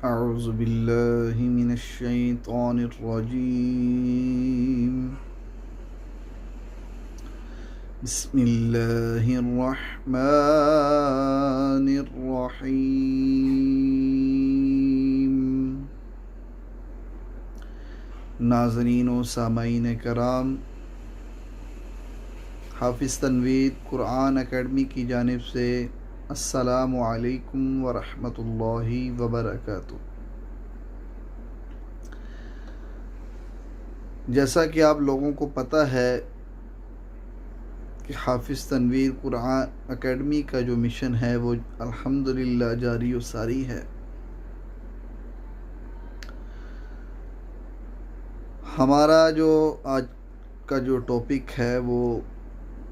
अऊज़ु बिल्लाहि मिनश्शैतानिर्रजीम। बिस्मिल्लाहिर्रहमानिर्रहीम। नाज़रीन व सामाईन कराम, हाफिज़ तनवीर कुरान अकेडमी की जानिब से अस्सलामु अलैकुम व रहमतुल्लाहि व बरकातुहू। जैसा कि आप लोगों को पता है कि हाफिज़ तनवीर कुरान अकेडमी का जो मिशन है वो अल्हम्दुलिल्लाह जारी व सारी है। हमारा जो आज का जो टॉपिक है वो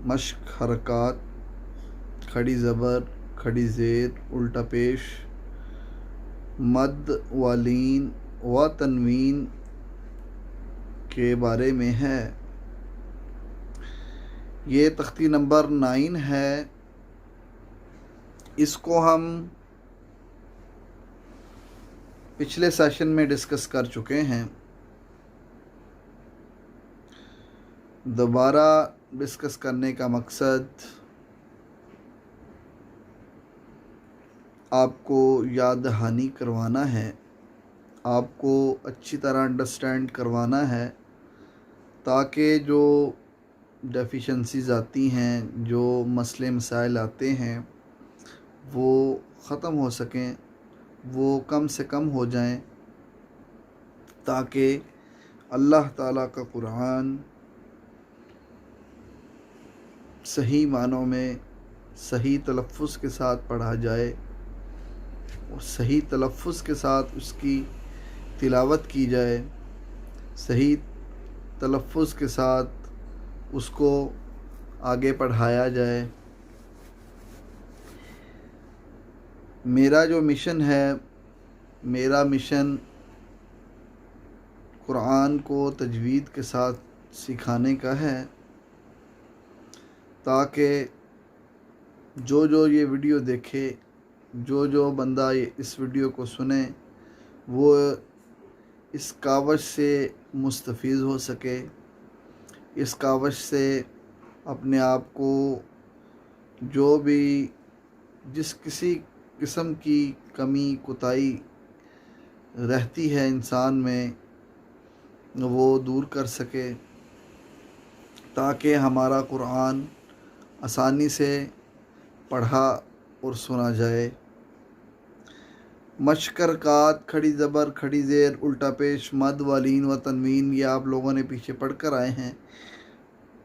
मश्क हरकात, खड़ी ज़बर, खड़ी ज़ेर, उल्टा पेश, मद व लीन व तनवीन के बारे में है। ये तख्ती नंबर 9 है। इसको हम पिछले सेशन में डिस्कस कर चुके हैं। दोबारा डिस्कस करने का मकसद आपको याद दहानी करवाना है, आपको अच्छी तरह अंडरस्टैंड करवाना है, ताकि जो डेफिशिएंसीज आती हैं, जो मसले मसाइल आते हैं, वो ख़त्म हो सकें, वो कम से कम हो जाएं, ताकि अल्लाह ताला का कुरान सही मानों में सही तलफ़्फ़ुज़ के साथ पढ़ा जाए और सही तलफ़्फ़ुज़ के साथ उसकी तिलावत की जाए, सही तलफ़्फ़ुज़ के साथ उसको आगे पढ़ाया जाए। मेरा जो मिशन है, मेरा मिशन कुरान को तजवीद के साथ सिखाने का है, ताकि जो ये वीडियो देखे, जो बंदा इस वीडियो को सुने, वो इस कावश से मुस्तफ़ीज़ हो सके, इस कावश से अपने आप को जो भी जिस किसी किस्म की कमी कोताही रहती है इंसान में, वो दूर कर सके, ताकि हमारा कुरान आसानी से पढ़ा और सुना जाए। मश्क हरकात, खड़ी ज़बर, खड़ी ज़ेर, उल्टा पेश, मद व लीन व तनवीन, ये आप लोगों ने पीछे पढ़ कर आए हैं।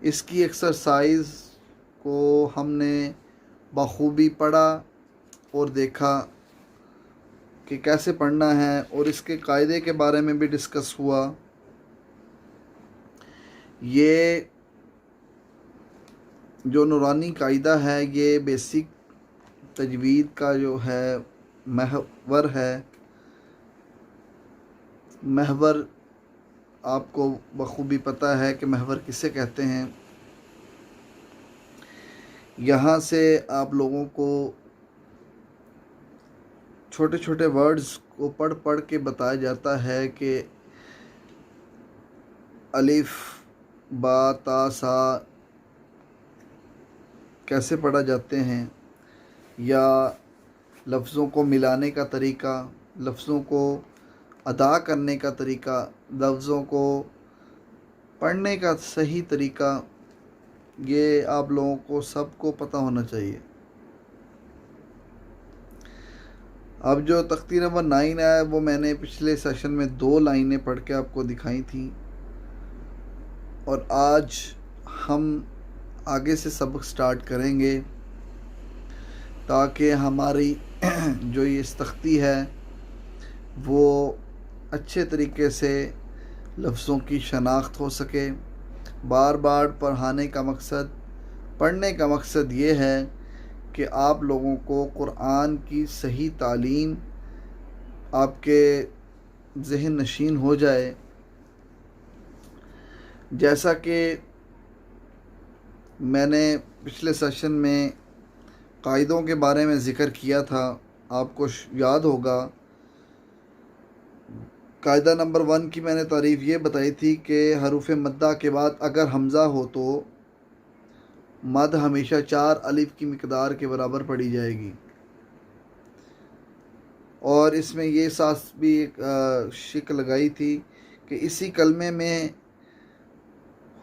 इसकी एक्सरसाइज को हमने बखूबी पढ़ा और देखा कि कैसे पढ़ना है, और इसके कायदे के बारे में भी डिस्कस हुआ। ये जो नूरानी कायदा है, ये बेसिक तजवीद का जो है महवर है। महवर आपको बखूबी पता है कि महवर किसे कहते हैं। यहाँ से आप लोगों को छोटे छोटे वर्ड्स को पढ़ पढ़ के बताया जाता है कि अलिफ, बा, ता, सा कैसे पढ़ा जाते हैं, या लफ्ज़ों को मिलाने का तरीका, लफ्ज़ों को अदा करने का तरीका, लफ्ज़ों को पढ़ने का सही तरीका, ये आप लोगों को सबको पता होना चाहिए। अब जो तख्ती नंबर 9 है, वो मैंने पिछले सेशन में 2 लाइनें पढ़ के आपको दिखाई थी, और आज हम आगे से सबक स्टार्ट करेंगे, ताकि हमारी जो ये इस तख्ती है वो अच्छे तरीके से लफ्ज़ों की शनाख्त हो सके। बार बार पढ़ाने का मकसद, पढ़ने का मकसद ये है कि आप लोगों को कुरान की सही तालीम आपके ज़हन नशीन हो जाए। जैसा कि मैंने पिछले सेशन में कायदों के बारे में ज़िक्र किया था, आपको याद होगा कायदा नंबर 1 की मैंने तारीफ़ ये बताई थी कि हरूफ मद्दा के बाद अगर हमज़ा हो तो मद हमेशा 4 अलिफ की मिकदार के बराबर पड़ी जाएगी। और इसमें ये सास भी एक शिक लगाई थी कि इसी कलमे में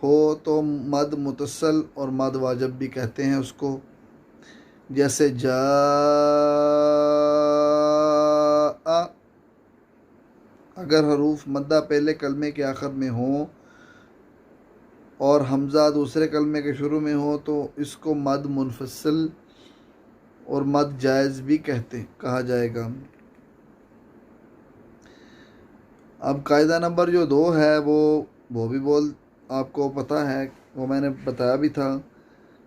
हो तो मद मुतसल और मद वाजब भी कहते हैं उसको। जैसे जा, अगर हरूफ मद्दा पहले कलमे के आखिर में हो और हमज़ा दूसरे कलमे के शुरू में हो तो इसको मद मुनफसिल और मद जायज़ भी कहा जाएगा। अब कायदा नंबर जो 2 है वो भी आपको पता है, वो मैंने बताया भी था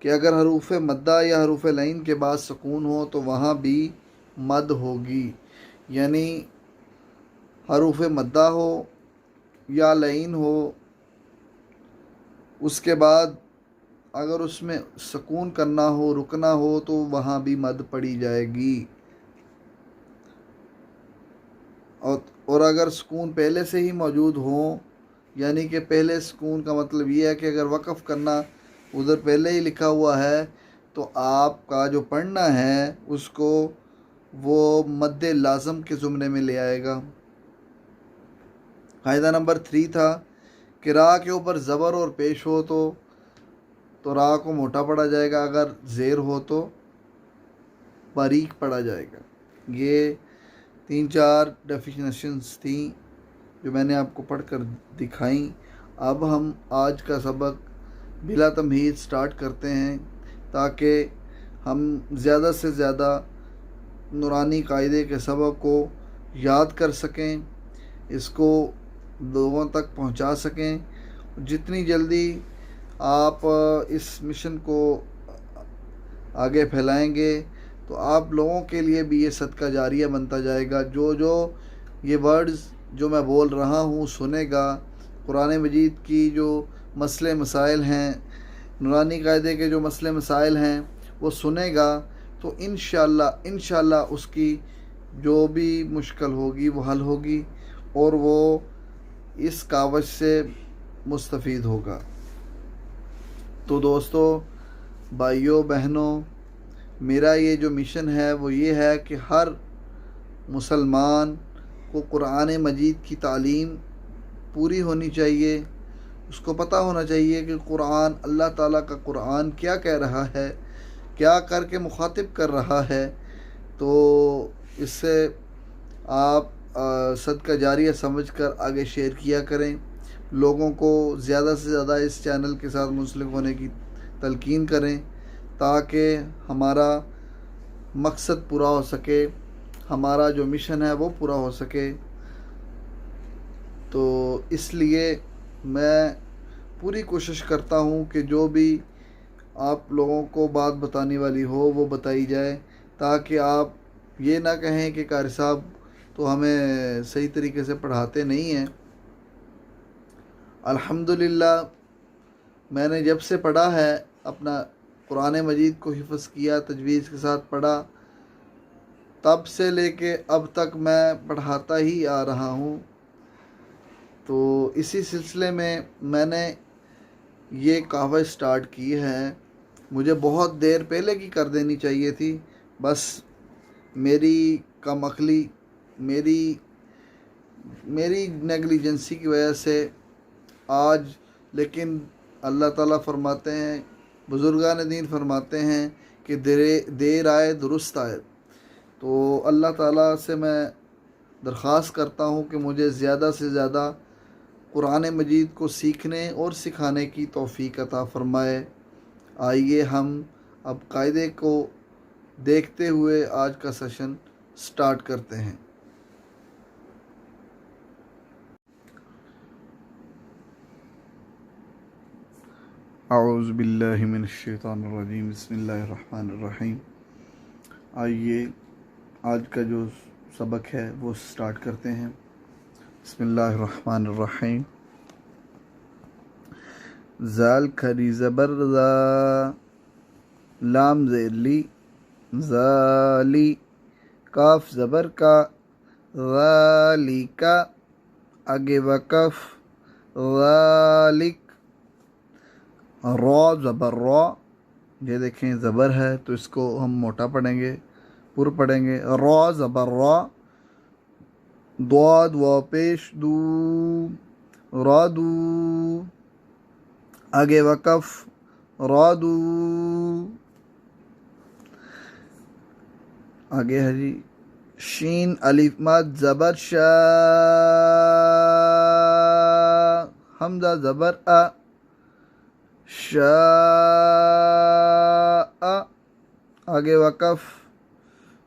कि अगर हरूफ मद्दा या हरूफ लाइन के बाद सुकून हो तो वहाँ भी मद होगी। यानी हरूफ मद्दा हो या लाइन हो, उसके बाद अगर उसमें सुकून करना हो, रुकना हो, तो वहाँ भी मद पड़ी जाएगी। और अगर सुकून पहले से ही मौजूद हो, यानी कि पहले सुकून का मतलब ये है कि अगर वक़फ़ करना उधर पहले ही लिखा हुआ है तो आपका जो पढ़ना है उसको वो मद्दे लाज़म के ज़ुमरे में ले आएगा। कायदा नंबर 3 था कि रा के ऊपर ज़बर और पेश हो तो रा को मोटा पढ़ा जाएगा, अगर ज़ेर हो तो बारीक पढ़ा जाएगा। ये 3-4 डेफिनेशंस थी जो मैंने आपको पढ़कर दिखाई। अब हम आज का सबक बिला तमहीद स्टार्ट करते हैं ताकि हम ज़्यादा से ज़्यादा नूरानी कायदे के सबक को याद कर सकें, इसको लोगों तक पहुंचा सकें। जितनी जल्दी आप इस मिशन को आगे फैलाएंगे तो आप लोगों के लिए भी ये सदका जारिया बनता जाएगा। जो जो ये वर्ड्स जो मैं बोल रहा हूँ सुनेगा, कुरान मजीद की जो मसले मसाइल हैं, नूरानी कायदे के जो मसले मसाइल हैं वो सुनेगा, तो इंशाअल्लाह उसकी जो भी मुश्किल होगी वो हल होगी और वो इस कावज से मुस्तफ़ीद होगा। तो दोस्तों, भाइयों बहनों, मेरा ये जो मिशन है वो ये है कि हर मुसलमान को कुरान मजीद की तालीम पूरी होनी चाहिए। उसको पता होना चाहिए कि कुरान, अल्लाह ताला का कुरान क्या कह रहा है, क्या करके मुखातिब कर रहा है। तो इससे आप सदका जारिया समझकर आगे शेयर किया करें, लोगों को ज़्यादा से ज़्यादा इस चैनल के साथ मुंसलिक होने की तलकीन करें ताकि हमारा मकसद पूरा हो सके, हमारा जो मिशन है वो पूरा हो सके। तो इसलिए मैं पूरी कोशिश करता हूँ कि जो भी आप लोगों को बात बताने वाली हो वो बताई जाए, ताकि आप ये ना कहें कि कारी साहब तो हमें सही तरीके से पढ़ाते नहीं हैं। अल्हम्दुलिल्लाह मैंने जब से पढ़ा है, अपना कुरान मजीद को हिफ़्ज़ किया, तजवीज़ के साथ पढ़ा, तब से लेके अब तक मैं पढ़ाता ही आ रहा हूँ। तो इसी सिलसिले में मैंने ये कहावत स्टार्ट की है। मुझे बहुत देर पहले की कर देनी चाहिए थी, बस मेरी कमअक्ली, मेरी नेगलिजेंसी की वजह से आज, लेकिन अल्लाह ताला फरमाते हैं, बुज़ुर्गान दीन फरमाते हैं कि देर आए दुरुस्त आए। तो अल्लाह ताला से मैं दरख्वास्त करता हूँ कि मुझे ज़्यादा से ज़्यादा कुरान मजीद को सीखने और सिखाने की तौफ़ीक अता फ़रमाए। आइए हम अब कायदे को देखते हुए आज का सेशन स्टार्ट करते हैं। औज़ु बिल्लाहि मिनश शैतानिर रजीम, बिस्मिल्लाहिर रहमानिर रहीम। आइए आज का जो सबक है वो स्टार्ट करते हैं। बिस्मिल्लाहिर रहमानिर रहीम। ज़ाल खरी ज़बर ज़ा, लाम ज़ेली ज़ाली, काफ ज़बर का, ज़ालिका आगे वक़फ़ ज़ालिक, रॉ ज़बर रॉ, ये देखें ज़बर है तो इसको हम मोटा पढ़ेंगे, पुर पढ़ेंगे। रॉ ज़बर रॉ, द्वाद व पेश दू, रादू, आगे वक़फ़ रादू, आगे है जी शीन अलिफ मद ज़बर शा, हमज़ा ज़बर अ, शा, आगे वक़फ़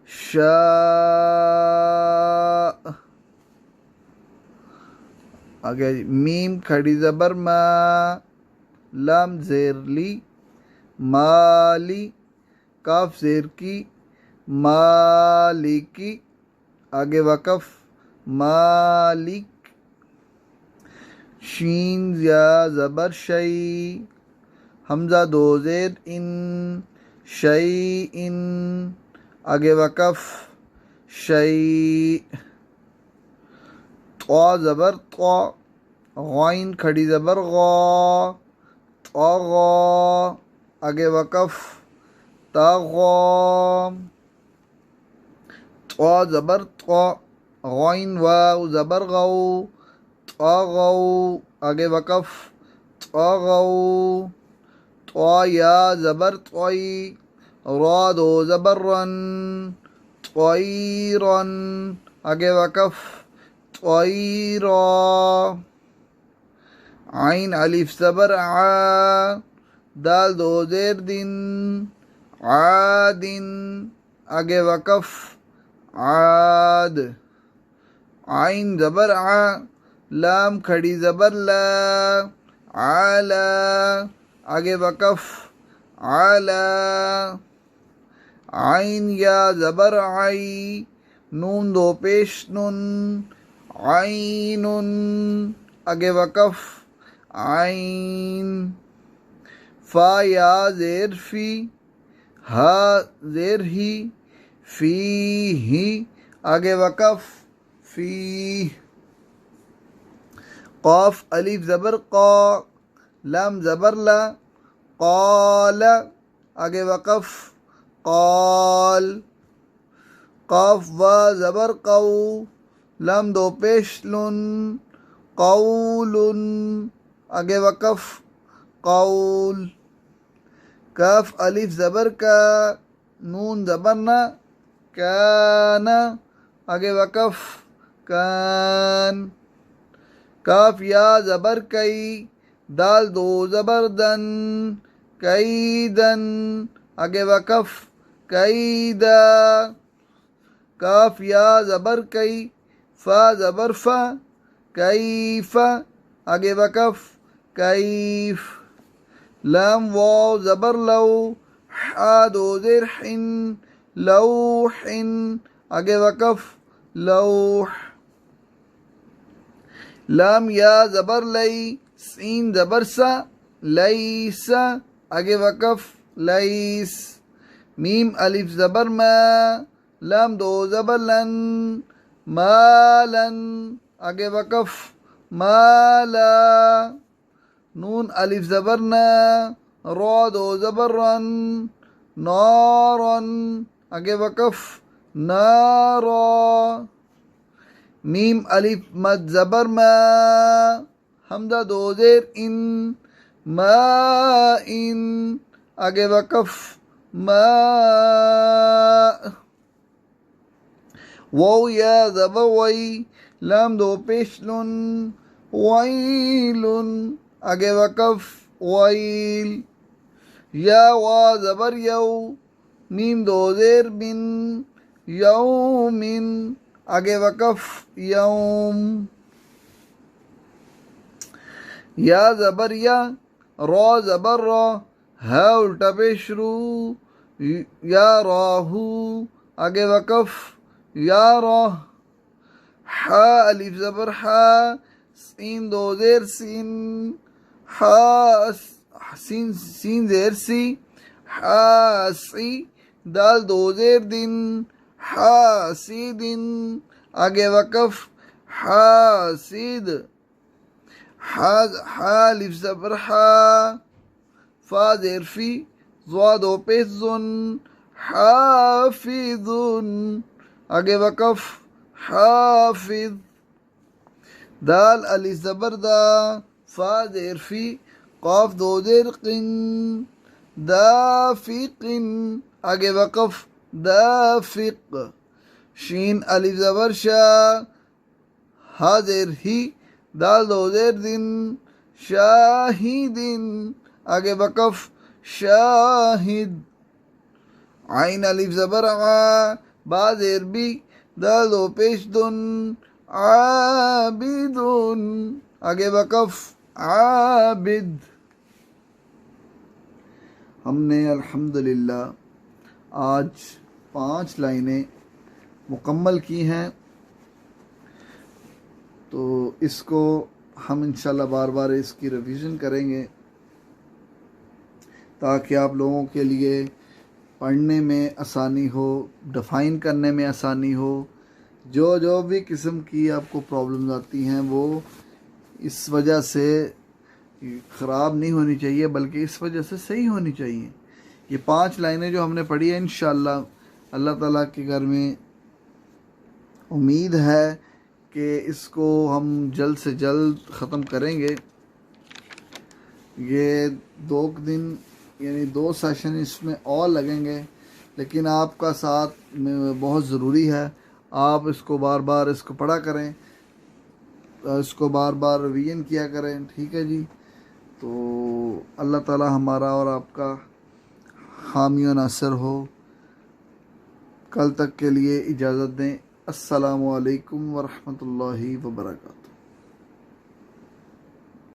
शा, आगे मीम खड़ी ज़बर मा, लाम ज़ेर ली, माली, काफ ज़ेर की, मालिकी, आगे वक़फ़ मालिक, शीन या ज़बर शई, हमज़ा दो ज़ेर इन, शई इन, आगे वक़फ़ शई, त्वा ज़बर त्वा, ग़ाइन खड़ी ज़बर ग़ा, त्वा ग़ा, आगे वक़फ़ ताग़ा, त्वा ज़बर त्वा, ग़ाइन वाव ज़बर ग़ौ, त्वाग़ौ, आगे वक़फ़ त्वाग़ौ, त्वा या ज़बर त्वई, रा दो ज़बर रन, त्वईरन, आगे वक़फ़ त्वईरा, आइन अलिफ ज़बर आ, दाल दो ज़ेर दिन, आदिन, आगे वक़फ़ आद, आइन ज़बर आ, लाम खड़ी ज़बर ला, आला, आगे वक़फ़ आला, आइन या ज़बर आई, नून दो पेश नुन, आइनुन, आगे वक़फ़ आइन, फ़ा या ज़ेर फ़ी, हा ज़ेर ही, फ़ी ही, आगे वक़फ़ फ़ी, क़ाफ अलिफ ज़बर क़ा, लाम ज़बर ला, क़ाल, आगे वक़फ़ क़ाल, क़ाफ वा ज़बर क़ौ, लाम दो पेश लुन, क़ौलुन, आगे वक़फ़ क़ौल, काफ अलिफ ज़बर का, नून ज़बर ना, काना, आगे वक़फ़ कान, काफ या ज़बर कई, दाल दो ज़बर दन, कैदन, आगे वक़फ़ कैदा, काफ या ज़बर कई, फ़ा ज़बर फ़ा, कैफ़ा, आगे वक़फ़ कैफ़, लाम वाव ज़बर लौ, हा दो ज़ेर हिन, लौहिन, आगे वक़फ़ लौह, लाम या ज़बर लई, सीन ज़बर सा, लईसा, आगे वक़फ़ लईस, मीम अलिफ ज़बर मा, लाम दो ज़बर लन, मालन, आगे वक़फ़ माला, नून अलिफ ज़बर ना, रा दो ज़बर रन, नारन, आगे वक़फ़ नारा, मीम अलिफ मद ज़बर मा, हमज़ा दो ज़ेर इन, मा इन, आगे वक़फ़ मा, वाव या ज़बर वई, लाम दो पेश लुन, वैलुन, आगे वक़फ़ वैल, या वा ज़बर यौ, मीम दो ज़ेर बिन, यौमिन, आगे वक़फ़ यौम, या ज़बर या, रा ज़बर रा, हा उल्टा पेश रू, या राहू, आगे वक़फ़ या राह, हा अलिफ ज़बर हा, सीन दो ज़ेर सीन, हा सीन सीन ज़ेर सी, हासी, दाल दो ज़ेर दिन, हासी दिन, आगे वक़फ़ हासिद, हा लिफ ज़बर हा, फा ज़ेर फी, ज़ाद ओ पेश ज़ुन, हाफिज़ुन, आगे वक़फ़ हाफिज़, दाल अलिफ ज़बर दा, फा ज़ेर फी, क़ाफ दो ज़ेर क़िन, दाफ़िक़िन, आगे वक़फ़ दाफ़िक़, शीन अलिफ ज़बर शा, हा ज़ेर ही, दाल दो ज़ेर दिन, शाहिदिन, आगे वक़फ़ शाहिद, आइन अलिफ ज़बर आ, बा ज़ेर बी, दाल दो पेश दुन, आबिदुन, आगे वक़फ़ आबिद। हमने अल्हम्दुलिल्लाह आज 5 लाइनें मुकम्मल की हैं। तो इसको हम इंशाल्लाह बार बार इसकी रिवीजन करेंगे ताकि आप लोगों के लिए पढ़ने में आसानी हो, डिफ़ाइन करने में आसानी हो। जो भी किस्म की आपको प्रॉब्लम्स आती हैं वो इस वजह से ख़राब नहीं होनी चाहिए, बल्कि इस वजह से सही होनी चाहिए। ये 5 लाइनें जो हमने पढ़ी है, इंशाल्लाह अल्लाह ताला के घर में उम्मीद है कि इसको हम जल्द से जल्द ख़त्म करेंगे। ये 2 दिन यानी 2 सेशन इसमें और लगेंगे, लेकिन आपका साथ में बहुत ज़रूरी है। आप इसको बार बार इसको पढ़ा करें, इसको बार बार रिवीजन किया करें, ठीक है जी। तो अल्लाह ताला हमारा और आपका हामी और नासिर हो। कल तक के लिए इजाज़त दें। अस्सलामु अलैकुम व रहमतुल्लाहि व बरकातुहू।